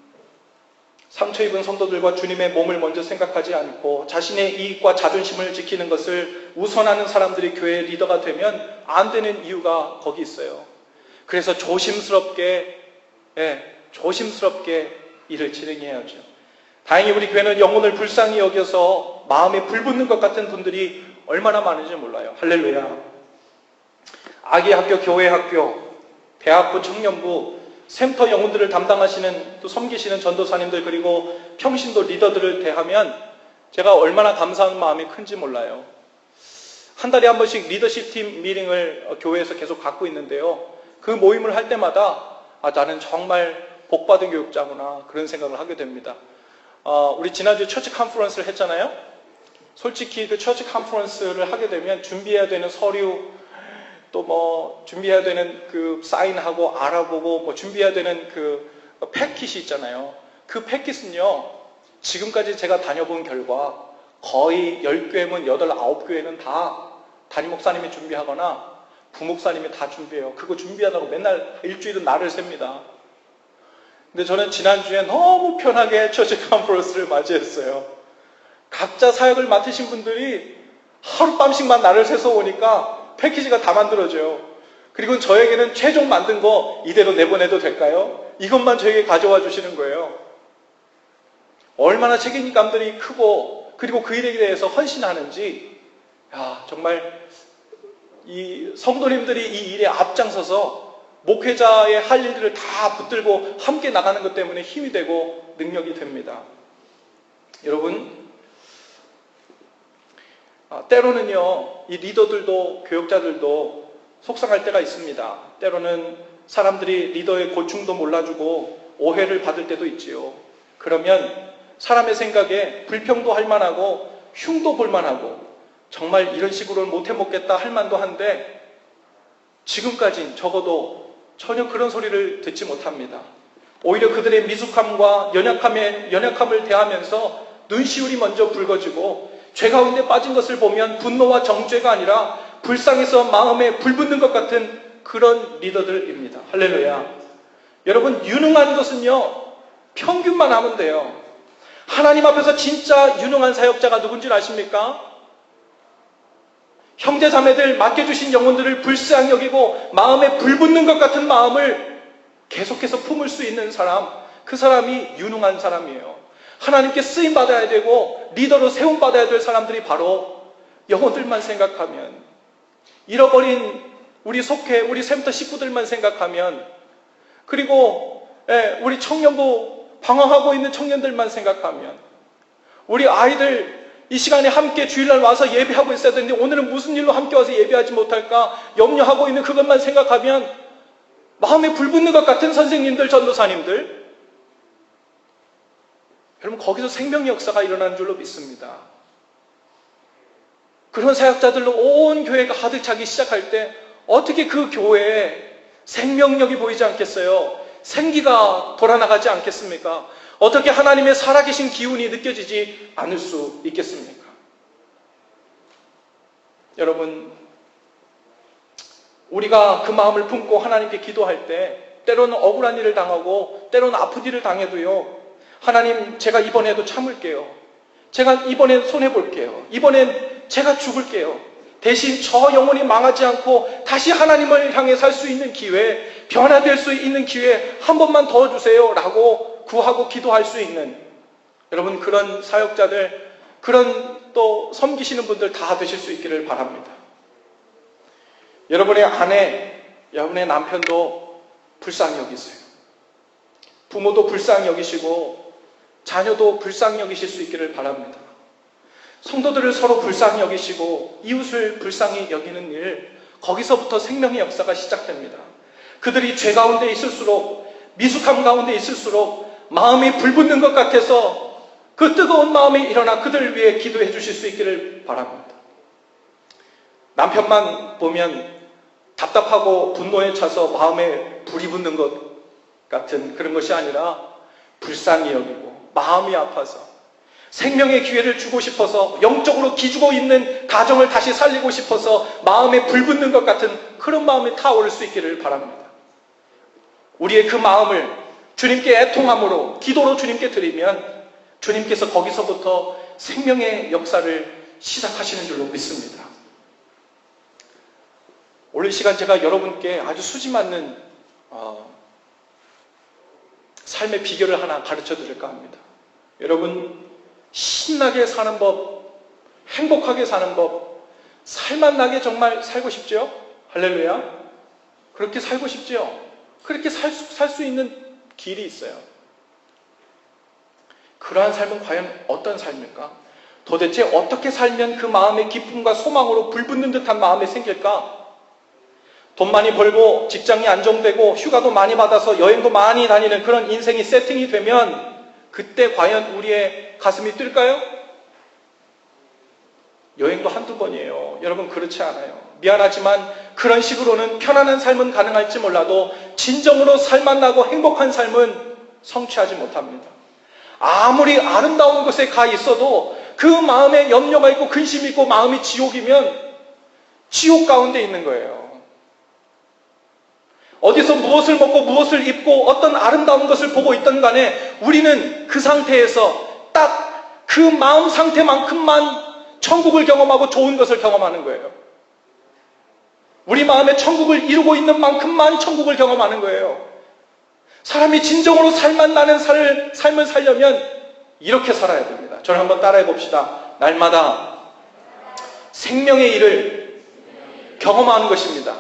상처 입은 성도들과 주님의 몸을 먼저 생각하지 않고 자신의 이익과 자존심을 지키는 것을 우선하는 사람들이 교회의 리더가 되면 안 되는 이유가 거기 있어요. 그래서 조심스럽게 일을 진행해야죠. 다행히 우리 교회는 영혼을 불쌍히 여겨서 마음에 불붙는 것 같은 분들이 얼마나 많은지 몰라요. 할렐루야. 아기 학교, 교회 학교, 대학부, 청년부, 센터 영혼들을 담당하시는 또 섬기시는 전도사님들 그리고 평신도 리더들을 대하면 제가 얼마나 감사한 마음이 큰지 몰라요. 한 달에 한 번씩 리더십 팀 미팅을 교회에서 계속 갖고 있는데요. 그 모임을 할 때마다 나는 정말 복받은 교육자구나 그런 생각을 하게 됩니다. 우리 지난주에 처치 컨퍼런스를 했잖아요. 솔직히 그 처치 컨퍼런스를 하게 되면 준비해야 되는 서류 또 뭐 준비해야 되는 그 사인하고 알아보고 뭐 준비해야 되는 그 패킷이 있잖아요. 그 패킷은요, 지금까지 제가 다녀본 결과 거의 10교회면 8, 9교회는 다 담임 목사님이 준비하거나 부목사님이 다 준비해요. 그거 준비하다고 맨날 일주일은 날을 셉니다. 근데 저는 지난주에 너무 편하게 처치 컨퍼런스를 맞이했어요. 각자 사역을 맡으신 분들이 하룻밤씩만 날을 새서 오니까 패키지가 다 만들어져요. 그리고 저에게는 최종 만든 거 이대로 내보내도 될까요? 이것만 저에게 가져와 주시는 거예요. 얼마나 책임감들이 크고 그리고 그 일에 대해서 헌신하는지 정말 이 성도님들이 이 일에 앞장서서 목회자의 할 일들을 다 붙들고 함께 나가는 것 때문에 힘이 되고 능력이 됩니다. 여러분, 때로는요, 이 리더들도 교역자들도 속상할 때가 있습니다. 때로는 사람들이 리더의 고충도 몰라주고 오해를 받을 때도 있지요. 그러면 사람의 생각에 불평도 할 만하고 흉도 볼 만하고 정말 이런 식으로는 못해 먹겠다 할 만도 한데 지금까진 적어도 전혀 그런 소리를 듣지 못합니다. 오히려 그들의 미숙함과 연약함을 대하면서 눈시울이 먼저 붉어지고 죄 가운데 빠진 것을 보면 분노와 정죄가 아니라 불쌍해서 마음에 불붙는 것 같은 그런 리더들입니다. 할렐루야. 여러분, 유능한 것은요, 평균만 하면 돼요. 하나님 앞에서 진짜 유능한 사역자가 누군지 아십니까? 형제 자매들 맡겨주신 영혼들을 불쌍히 여기고 마음에 불붙는 것 같은 마음을 계속해서 품을 수 있는 사람, 그 사람이 유능한 사람이에요. 하나님께 쓰임 받아야 되고 리더로 세움 받아야 될 사람들이 바로 영혼들만 생각하면, 잃어버린 우리 속회, 우리 센터 식구들만 생각하면, 그리고 우리 청년부 방황하고 있는 청년들만 생각하면, 우리 아이들 이 시간에 함께 주일날 와서 예배하고 있어야 되는데 오늘은 무슨 일로 함께 와서 예배하지 못할까 염려하고 있는 그것만 생각하면 마음에 불붙는 것 같은 선생님들, 전도사님들, 여러분, 거기서 생명의 역사가 일어나는 줄로 믿습니다. 그런 사역자들로 온 교회가 가득 차기 시작할 때 어떻게 그 교회에 생명력이 보이지 않겠어요? 생기가 돌아나가지 않겠습니까? 어떻게 하나님의 살아계신 기운이 느껴지지 않을 수 있겠습니까? 여러분, 우리가 그 마음을 품고 하나님께 기도할 때 때로는 억울한 일을 당하고 때로는 아픈 일을 당해도요, 하나님, 제가 이번에도 참을게요. 제가 이번엔 손해볼게요. 이번엔 제가 죽을게요. 대신 저 영혼이 망하지 않고 다시 하나님을 향해 살 수 있는 기회, 변화될 수 있는 기회 한 번만 더 주세요 라고 구하고 기도할 수 있는, 여러분, 그런 사역자들, 그런 또 섬기시는 분들 다 되실 수 있기를 바랍니다. 여러분의 아내, 여러분의 남편도 불쌍히 여기세요. 부모도 불쌍히 여기시고 자녀도 불쌍히 여기실 수 있기를 바랍니다. 성도들을 서로 불쌍히 여기시고 이웃을 불쌍히 여기는 일, 거기서부터 생명의 역사가 시작됩니다. 그들이 죄 가운데 있을수록, 미숙함 가운데 있을수록 마음이 불붙는 것 같아서 그 뜨거운 마음이 일어나 그들을 위해 기도해 주실 수 있기를 바랍니다. 남편만 보면 답답하고 분노에 차서 마음에 불이 붙는 것 같은 그런 것이 아니라 불쌍히 여기고 마음이 아파서 생명의 기회를 주고 싶어서, 영적으로 기죽어 있는 가정을 다시 살리고 싶어서 마음에 불붙는 것 같은 그런 마음이 타오를 수 있기를 바랍니다. 우리의 그 마음을 주님께 애통함으로 기도로 주님께 드리면 주님께서 거기서부터 생명의 역사를 시작하시는 줄로 믿습니다. 오늘 시간 제가 여러분께 아주 수지 맞는 삶의 비결을 하나 가르쳐 드릴까 합니다. 여러분, 신나게 사는 법, 행복하게 사는 법, 살맛나게 정말 살고 싶죠? 할렐루야. 그렇게 살고 싶죠? 그렇게 살 수 있는 길이 있어요. 그러한 삶은 과연 어떤 삶일까? 도대체 어떻게 살면 그 마음의 기쁨과 소망으로 불붙는 듯한 마음이 생길까? 돈 많이 벌고 직장이 안정되고 휴가도 많이 받아서 여행도 많이 다니는 그런 인생이 세팅이 되면 그때 과연 우리의 가슴이 뛸까요? 여행도 한두 번이에요. 여러분, 그렇지 않아요. 미안하지만 그런 식으로는 편안한 삶은 가능할지 몰라도 진정으로 살맛나고 행복한 삶은 성취하지 못합니다. 아무리 아름다운 곳에 가 있어도 그 마음에 염려가 있고 근심이 있고 마음이 지옥이면 지옥 가운데 있는 거예요. 어디서 무엇을 먹고 무엇을 입고 어떤 아름다운 것을 보고 있던 간에 우리는 그 상태에서 딱 그 마음 상태만큼만 천국을 경험하고 좋은 것을 경험하는 거예요. 우리 마음에 천국을 이루고 있는 만큼만 천국을 경험하는 거예요. 사람이 진정으로 살맛나는 삶을 살려면 이렇게 살아야 됩니다. 저를 한번 따라해 봅시다. 날마다 생명의 일을 경험하는 것입니다.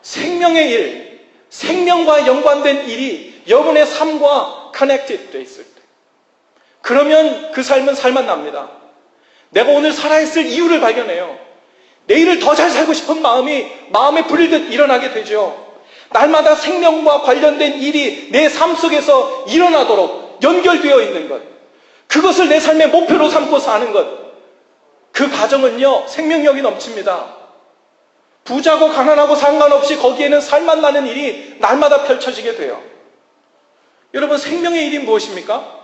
생명의 일, 생명과 연관된 일이 여러분의 삶과 커넥티드 되어 있을 때, 그러면 그 삶은 살맛납니다. 내가 오늘 살아있을 이유를 발견해요. 내일을 더 잘 살고 싶은 마음이 마음에 불듯 일어나게 되죠. 날마다 생명과 관련된 일이 내 삶 속에서 일어나도록 연결되어 있는 것, 그것을 내 삶의 목표로 삼고 사는 것, 그 과정은요, 생명력이 넘칩니다. 부자고 가난하고 상관없이 거기에는 살맛나는 일이 날마다 펼쳐지게 돼요. 여러분, 생명의 일이 무엇입니까?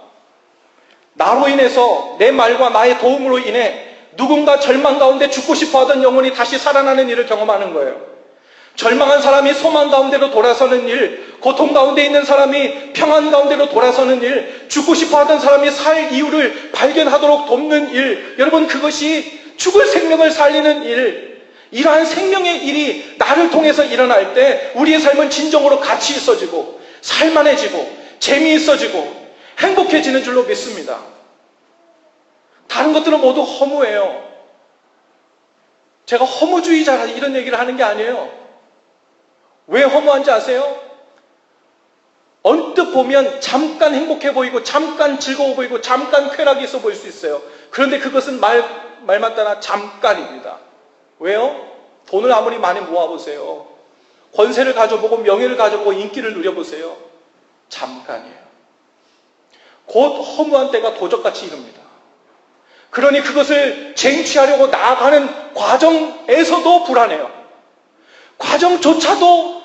나로 인해서, 내 말과 나의 도움으로 인해 누군가 절망 가운데 죽고 싶어 하던 영혼이 다시 살아나는 일을 경험하는 거예요. 절망한 사람이 소망 가운데로 돌아서는 일, 고통 가운데 있는 사람이 평안 가운데로 돌아서는 일, 죽고 싶어 하던 사람이 살 이유를 발견하도록 돕는 일, 여러분, 그것이 죽을 생명을 살리는 일, 이러한 생명의 일이 나를 통해서 일어날 때 우리의 삶은 진정으로 가치 있어지고 살만해지고 재미있어지고 행복해지는 줄로 믿습니다. 다른 것들은 모두 허무해요. 제가 허무주의자라 이런 얘기를 하는 게 아니에요. 왜 허무한지 아세요? 언뜻 보면 잠깐 행복해 보이고 잠깐 즐거워 보이고 잠깐 쾌락이 있어 보일 수 있어요. 그런데 그것은 말만 따라 잠깐입니다. 왜요? 돈을 아무리 많이 모아보세요. 권세를 가져보고 명예를 가져보고 인기를 누려보세요. 잠깐이에요. 곧 허무한 때가 도적같이 이릅니다. 그러니 그것을 쟁취하려고 나아가는 과정에서도 불안해요. 과정조차도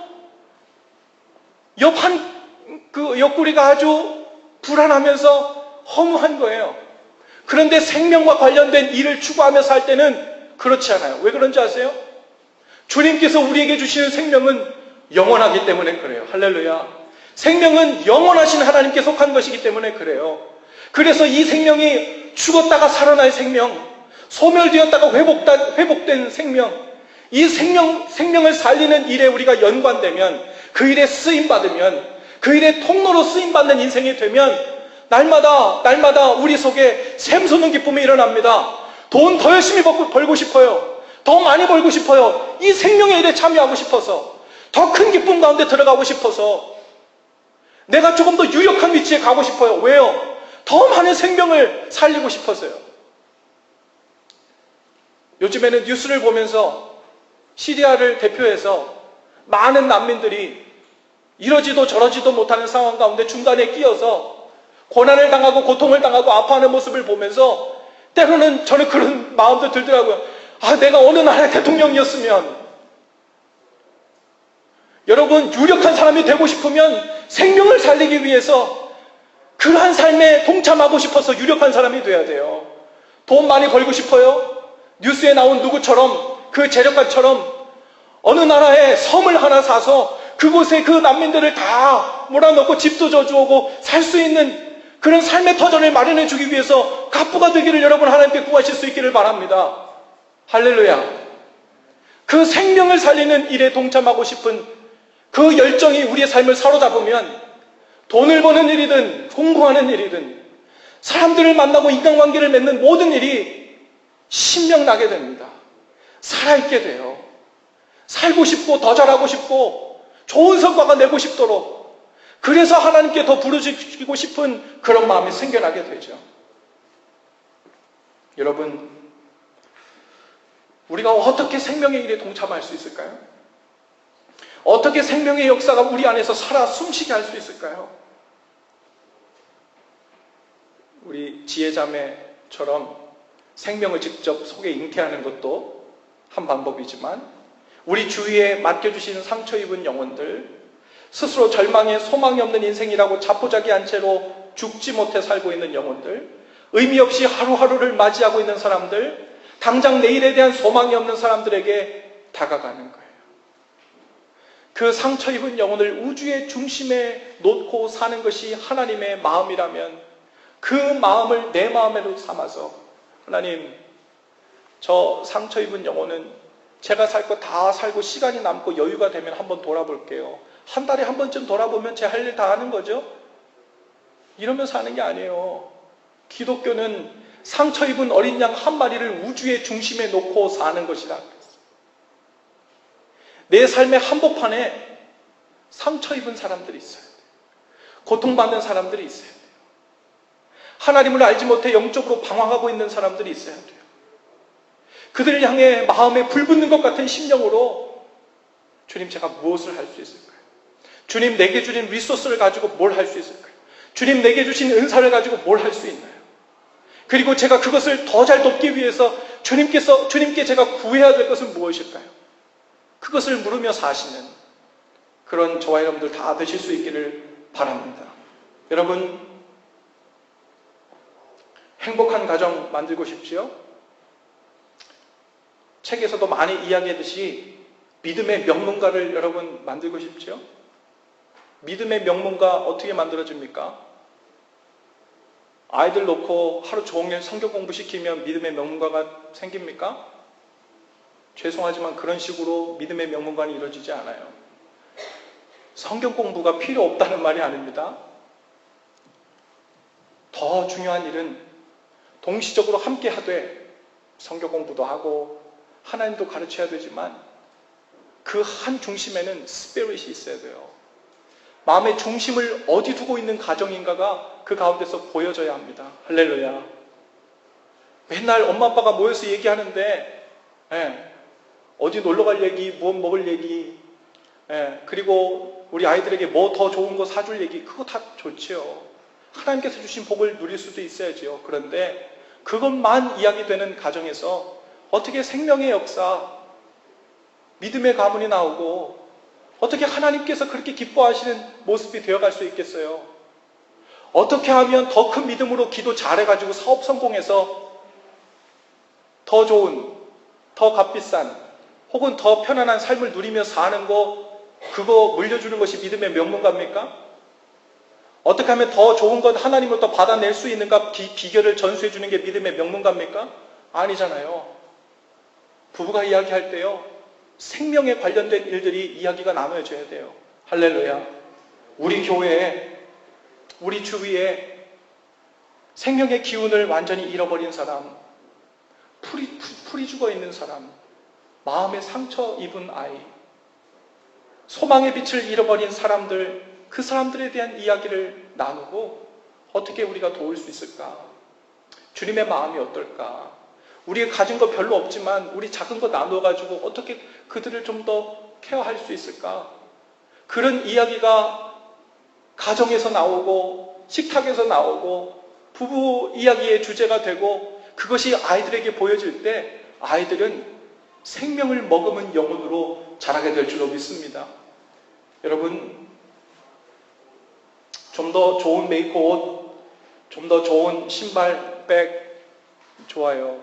옆구리가 아주 불안하면서 허무한 거예요. 그런데 생명과 관련된 일을 추구하며 살 때는 그렇지 않아요. 왜 그런지 아세요? 주님께서 우리에게 주시는 생명은 영원하기 때문에 그래요. 할렐루야. 생명은 영원하신 하나님께 속한 것이기 때문에 그래요. 그래서 이 생명이 죽었다가 살아날 생명, 소멸되었다가 회복된 생명, 이 생명을 살리는 일에 우리가 연관되면, 그 일에 쓰임받으면, 그 일에 통로로 쓰임받는 인생이 되면 날마다 우리 속에 샘솟는 기쁨이 일어납니다. 돈 더 열심히 벌고 싶어요. 더 많이 벌고 싶어요. 이 생명의 일에 참여하고 싶어서, 더 큰 기쁨 가운데 들어가고 싶어서, 내가 조금 더 유력한 위치에 가고 싶어요. 왜요? 더 많은 생명을 살리고 싶어서요. 요즘에는 뉴스를 보면서 시리아를 대표해서 많은 난민들이 이러지도 저러지도 못하는 상황 가운데 중간에 끼어서 고난을 당하고 고통을 당하고 아파하는 모습을 보면서 때로는 저는 그런 마음도 들더라고요. 내가 어느 나라의 대통령이었으면. 여러분, 유력한 사람이 되고 싶으면 생명을 살리기 위해서 그러한 삶에 동참하고 싶어서 유력한 사람이 돼야 돼요. 돈 많이 벌고 싶어요? 뉴스에 나온 누구처럼, 그 재력가처럼 어느 나라에 섬을 하나 사서 그곳에 그 난민들을 다 몰아넣고 집도 져주고 살 수 있는 그런 삶의 터전을 마련해 주기 위해서 갑부가 되기를 여러분 하나님께 구하실 수 있기를 바랍니다. 할렐루야. 그 생명을 살리는 일에 동참하고 싶은 그 열정이 우리의 삶을 사로잡으면 돈을 버는 일이든 공부하는 일이든 사람들을 만나고 인간관계를 맺는 모든 일이 신명나게 됩니다. 살아있게 돼요. 살고 싶고 더 잘하고 싶고 좋은 성과가 내고 싶도록, 그래서 하나님께 더 부르짖고 싶은 그런 마음이 생겨나게 되죠. 여러분, 우리가 어떻게 생명의 일에 동참할 수 있을까요? 어떻게 생명의 역사가 우리 안에서 살아 숨쉬게 할 수 있을까요? 우리 지혜자매처럼 생명을 직접 속에 잉태하는 것도 한 방법이지만, 우리 주위에 맡겨주시는 상처 입은 영혼들, 스스로 절망에 소망이 없는 인생이라고 자포자기한 채로 죽지 못해 살고 있는 영혼들, 의미 없이 하루하루를 맞이하고 있는 사람들, 당장 내일에 대한 소망이 없는 사람들에게 다가가는 거예요. 그 상처 입은 영혼을 우주의 중심에 놓고 사는 것이 하나님의 마음이라면 그 마음을 내 마음으로 삼아서, 하나님, 저 상처 입은 영혼은 제가 살 거 다 살고 시간이 남고 여유가 되면 한번 돌아볼게요. 한 달에 한 번쯤 돌아보면 제 할 일 다 하는 거죠? 이러면서 하는 게 아니에요. 기독교는 상처 입은 어린 양 한 마리를 우주의 중심에 놓고 사는 것이라. 내 삶의 한복판에 상처 입은 사람들이 있어요. 고통받는 사람들이 있어야 돼요. 하나님을 알지 못해 영적으로 방황하고 있는 사람들이 있어야 돼요. 그들을 향해 마음에 불붙는 것 같은 심령으로, 주님, 제가 무엇을 할 수 있을까요? 주님, 내게 주신 리소스를 가지고 뭘 할 수 있을까요? 주님, 내게 주신 은사를 가지고 뭘 할 수 있나요? 그리고 제가 그것을 더 잘 돕기 위해서 주님께 제가 구해야 될 것은 무엇일까요? 그것을 물으며 사시는 그런 저와 여러분들 다 되실 수 있기를 바랍니다. 여러분, 행복한 가정 만들고 싶지요? 책에서도 많이 이야기했듯이 믿음의 명문가를 여러분 만들고 싶지요? 믿음의 명문가 어떻게 만들어집니까? 아이들 놓고 하루 종일 성경 공부시키면 믿음의 명문가가 생깁니까? 죄송하지만 그런 식으로 믿음의 명문가는 이루어지지 않아요. 성경 공부가 필요 없다는 말이 아닙니다. 더 중요한 일은 동시적으로 함께 하되 성경 공부도 하고 하나님도 가르쳐야 되지만 그 한 중심에는 스피릿이 있어야 돼요. 마음의 중심을 어디 두고 있는 가정인가가 그 가운데서 보여져야 합니다. 할렐루야. 맨날 엄마 아빠가 모여서 얘기하는데 어디 놀러갈 얘기, 무엇 먹을 얘기, 그리고 우리 아이들에게 뭐 더 좋은 거 사줄 얘기, 그거 다 좋지요. 하나님께서 주신 복을 누릴 수도 있어야지요. 그런데 그것만 이야기되는 가정에서 어떻게 생명의 역사, 믿음의 가문이 나오고 어떻게 하나님께서 그렇게 기뻐하시는 모습이 되어갈 수 있겠어요? 어떻게 하면 더 큰 믿음으로 기도 잘해가지고 사업 성공해서 더 좋은, 더 값비싼 혹은 더 편안한 삶을 누리며 사는 거, 그거 물려주는 것이 믿음의 명문가입니까? 어떻게 하면 더 좋은 것 하나님으로부터 받아낼 수 있는가 비결을 전수해 주는 게 믿음의 명문가입니까? 아니잖아요. 부부가 이야기할 때요, 생명에 관련된 일들이 이야기가 나눠져야 돼요. 할렐루야. 우리 교회에, 우리 주위에 생명의 기운을 완전히 잃어버린 사람, 풀이 죽어 있는 사람, 마음에 상처 입은 아이, 소망의 빛을 잃어버린 사람들, 그 사람들에 대한 이야기를 나누고 어떻게 우리가 도울 수 있을까? 주님의 마음이 어떨까? 우리가 가진 거 별로 없지만 우리 작은 거 나눠가지고 어떻게 그들을 좀 더 케어할 수 있을까? 그런 이야기가 가정에서 나오고 식탁에서 나오고 부부 이야기의 주제가 되고 그것이 아이들에게 보여질 때 아이들은 생명을 머금은 영혼으로 자라게 될 줄로 믿습니다. 여러분, 좀 더 좋은 메이크업, 좀 더 좋은 신발, 백 좋아요.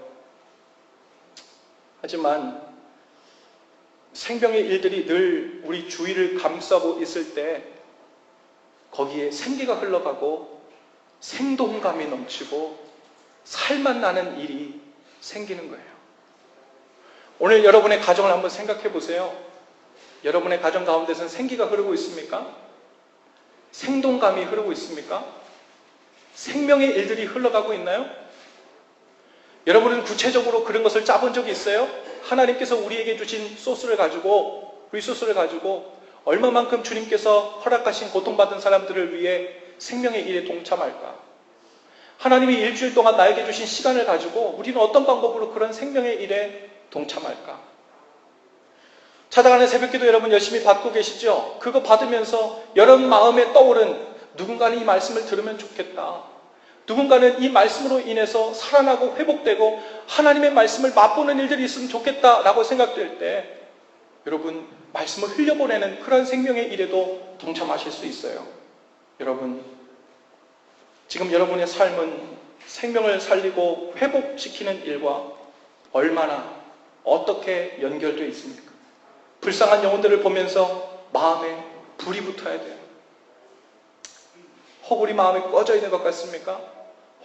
하지만 생명의 일들이 늘 우리 주위를 감싸고 있을 때 거기에 생기가 흘러가고 생동감이 넘치고 살맛 나는 일이 생기는 거예요. 오늘 여러분의 가정을 한번 생각해 보세요. 여러분의 가정 가운데서는 생기가 흐르고 있습니까? 생동감이 흐르고 있습니까? 생명의 일들이 흘러가고 있나요? 여러분은 구체적으로 그런 것을 짜본 적이 있어요? 하나님께서 우리에게 주신 소스를 가지고, 리소스를 가지고 얼마만큼 주님께서 허락하신 고통받은 사람들을 위해 생명의 일에 동참할까? 하나님이 일주일 동안 나에게 주신 시간을 가지고 우리는 어떤 방법으로 그런 생명의 일에 동참할까? 찾아가는 새벽기도 여러분 열심히 받고 계시죠? 그거 받으면서 여러분 마음에 떠오른 누군가는 이 말씀을 들으면 좋겠다. 누군가는 이 말씀으로 인해서 살아나고 회복되고 하나님의 말씀을 맛보는 일들이 있으면 좋겠다라고 생각될 때 여러분 말씀을 흘려보내는 그런 생명의 일에도 동참하실 수 있어요. 여러분, 지금 여러분의 삶은 생명을 살리고 회복시키는 일과 얼마나 어떻게 연결되어 있습니까? 불쌍한 영혼들을 보면서 마음에 불이 붙어야 돼요. 혹 우리 마음이 꺼져 있는 것 같습니까?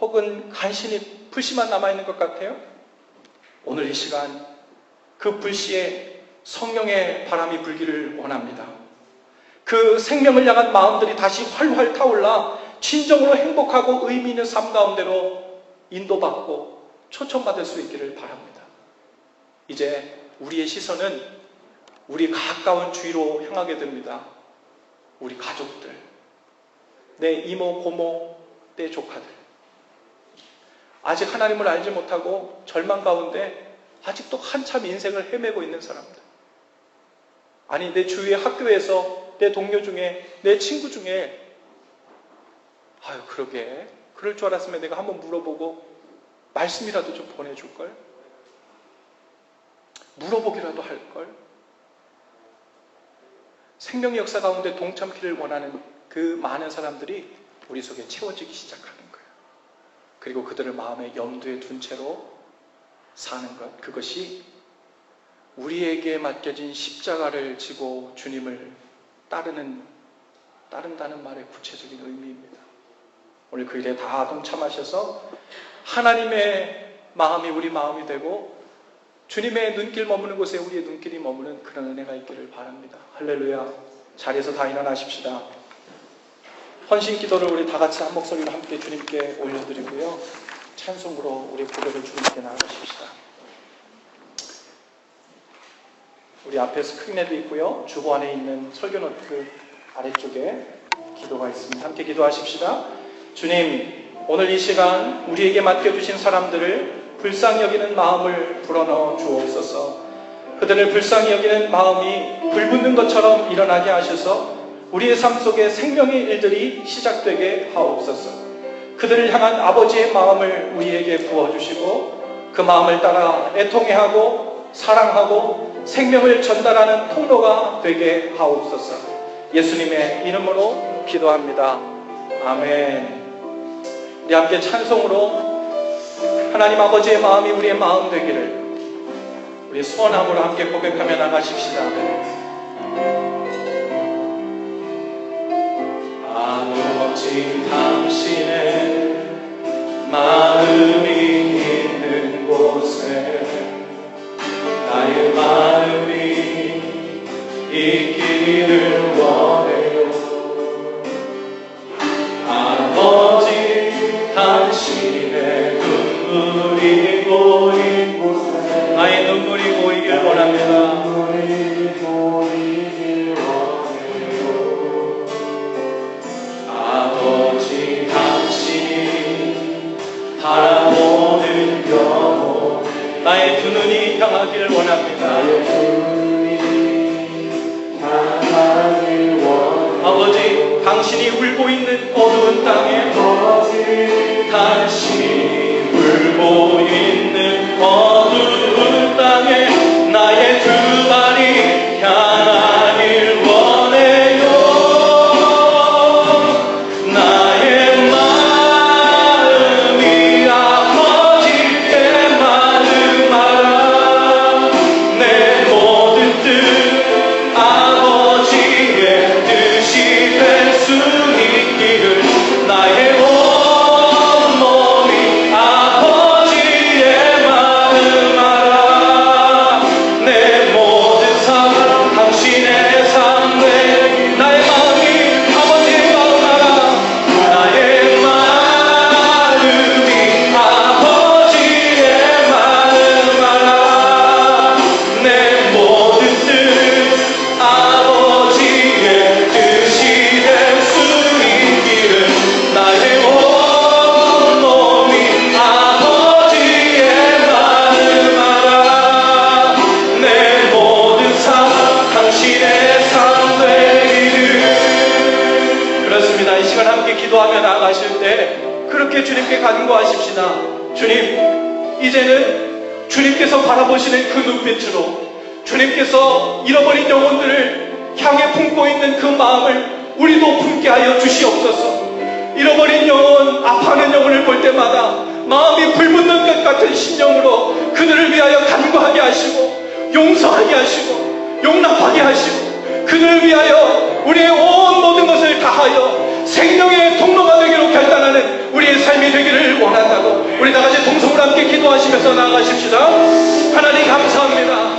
혹은 간신히 불씨만 남아있는 것 같아요? 오늘 이 시간 그 불씨에 성령의 바람이 불기를 원합니다. 그 생명을 향한 마음들이 다시 활활 타올라 진정으로 행복하고 의미 있는 삶 가운데로 인도받고 초청받을 수 있기를 바랍니다. 이제 우리의 시선은 우리 가까운 주위로 향하게 됩니다. 우리 가족들, 내 이모, 고모, 내 조카들, 아직 하나님을 알지 못하고 절망 가운데 아직도 한참 인생을 헤매고 있는 사람들, 아니 내 주위의 학교에서 내 동료 중에 내 친구 중에 아유 그러게 그럴 줄 알았으면 내가 한번 물어보고 말씀이라도 좀 보내줄걸, 물어보기라도 할걸. 생명의 역사 가운데 동참키를 원하는 그 많은 사람들이 우리 속에 채워지기 시작하는 거예요. 그리고 그들을 마음에 염두에 둔 채로 사는 것, 그것이 우리에게 맡겨진 십자가를 지고 주님을 따른다는 말의 구체적인 의미입니다. 오늘 그 일에 다 동참하셔서 하나님의 마음이 우리 마음이 되고 주님의 눈길 머무는 곳에 우리의 눈길이 머무는 그런 은혜가 있기를 바랍니다. 할렐루야. 자리에서 다 일어나십시다. 헌신 기도를 우리 다 같이 한 목소리로 함께 주님께 올려드리고요. 찬송으로 우리 고백을 주님께 나아가십시다. 우리 앞에 스크린에도 있고요. 주보 안에 있는 설교 노트 아래쪽에 기도가 있습니다. 함께 기도하십시다. 주님, 오늘 이 시간 우리에게 맡겨주신 사람들을 불쌍히 여기는 마음을 불어넣어 주옵소서. 그들을 불쌍히 여기는 마음이 불붙는 것처럼 일어나게 하셔서 우리의 삶 속에 생명의 일들이 시작되게 하옵소서. 그들을 향한 아버지의 마음을 우리에게 부어주시고 그 마음을 따라 애통해하고 사랑하고 생명을 전달하는 통로가 되게 하옵소서. 예수님의 이름으로 기도합니다. 아멘. 우리 함께 찬송으로 하나님 아버지의 마음이 우리의 마음 되기를 우리 소원함으로 함께 고백하며 나가십시다. 아버지, 당신의 마음이 있는 곳에 나의 마음이 있기를 원해요. 아버지, 당신의 눈물이 고인 곳에 나의 눈물이 고이길 원합니다. 아버지, 당신이 바라보는 영혼 나의 두 눈이 향하길 원합니다. 아버지, 당신이 울고 있는 어두운 땅에 당신이 울고 있는 어두운 땅에 나의 두 발이 향하길 원해요. 나의 마음이 아버지의 마음 알아. 내 모든 뜻 아버지의 뜻이 될 수 있기를 나의 온몸이 아버지의 마음 알아. 내 모든 삶 당신의 삶 내 나의 마음이 아버지의 마음 알아. 나의 마음이 아버지의 마음 알아. 내 모든 뜻 아버지의 뜻이 될 수 있기를 나의 온몸이 아버지의 마음 알아. 내 모든 삶 당신의 삶 되기를. 그렇습니다. 이 시간 함께 기도하며 나아가실 때 그렇게 주님께 간구하십시다. 주님, 이제는 주님께서 바라보시는 그 눈빛으로 주님께서 잃어버린 영혼들을 향해 품고 있는 그 마음을 우리도 품게 하여 주시옵소서. 잃어버린 영혼, 아파하는 영혼을 볼 때마다 마음이 불붙는 것 같은 심령으로 그들을 위하여 간구하게 하시고 용서하게 하시고 용납하게 하시고 그들을 위하여 우리의 온 모든 것을 다하여 생명의 통로가 되기로 결단하는 우리의 삶이 되기를 원한다고 우리 다같이 동성으로 함께 기도하시면서 나아가십시다. 하나님 감사합니다.